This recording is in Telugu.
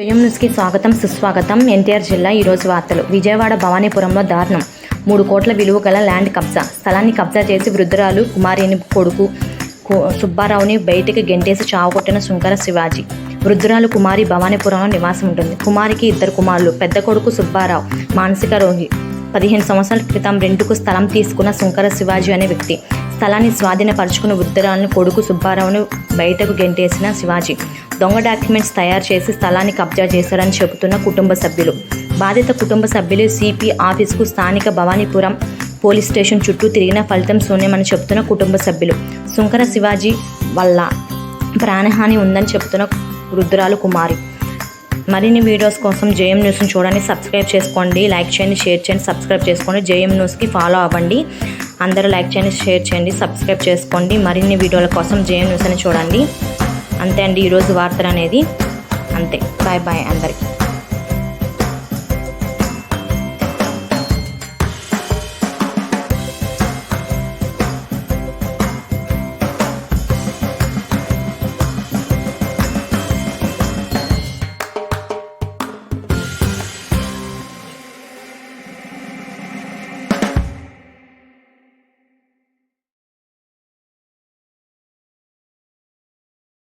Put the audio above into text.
జయం న్యూస్కి స్వాగతం సుస్వాగతం. ఎన్టీఆర్ జిల్లా ఈరోజు వార్తలు. విజయవాడ భవానీపురంలో దారుణం. 3 కోట్ల విలువ గల ల్యాండ్ కబ్జా. స్థలాన్ని కబ్జా చేసి వృద్ధురాలు కుమారిని కొడుకు సుబ్బారావుని బయటికి గెంటేసి చావుకొట్టిన సుంకర శివాజీ. వృద్ధురాలు కుమారి భవానీపురంలో నివాసం ఉంటుంది. కుమారికి 2 కుమారులు. పెద్ద కొడుకు సుబ్బారావు మానసిక రోగి. 15 సంవత్సరాల క్రితం రెంటుకు స్థలం తీసుకున్న సుంకర శివాజీ అనే వ్యక్తి స్థలాన్ని స్వాధీనపరుచుకున్న వృద్ధురాలను కొడుకు సుబ్బారావును బయటకు గెంటేసిన శివాజీ దొంగ డాక్యుమెంట్స్ తయారు చేసి స్థలాన్ని కబ్జా చేశారని చెబుతున్న కుటుంబ సభ్యులు. బాధిత కుటుంబ సభ్యులు సిపి ఆఫీసుకు స్థానిక భవానీపురం పోలీస్ స్టేషన్ చుట్టూ తిరిగిన ఫలితం శూన్యమని చెబుతున్న కుటుంబ సభ్యులు. సుంకర శివాజీ వల్ల ప్రాణహాని ఉందని చెబుతున్న వృద్ధురాలు కుమారి. మరిన్ని వీడియోస్ కోసం జేఎం న్యూస్ని చూడండి. సబ్స్క్రైబ్ చేసుకోండి, లైక్ చేయండి, షేర్ చేయండి, సబ్స్క్రైబ్ చేసుకోండి. జేఎం న్యూస్కి ఫాలో అవ్వండి. అందరూ లైక్ చేయండి, షేర్ చేయండి, సబ్స్క్రైబ్ చేసుకోండి. మరిన్ని వీడియోల కోసం జేఎం న్యూస్ అని చూడండి. అంతే అండి ఈరోజు వార్తలు అనేది. అంతే. బాయ్ బాయ్ అందరికీ.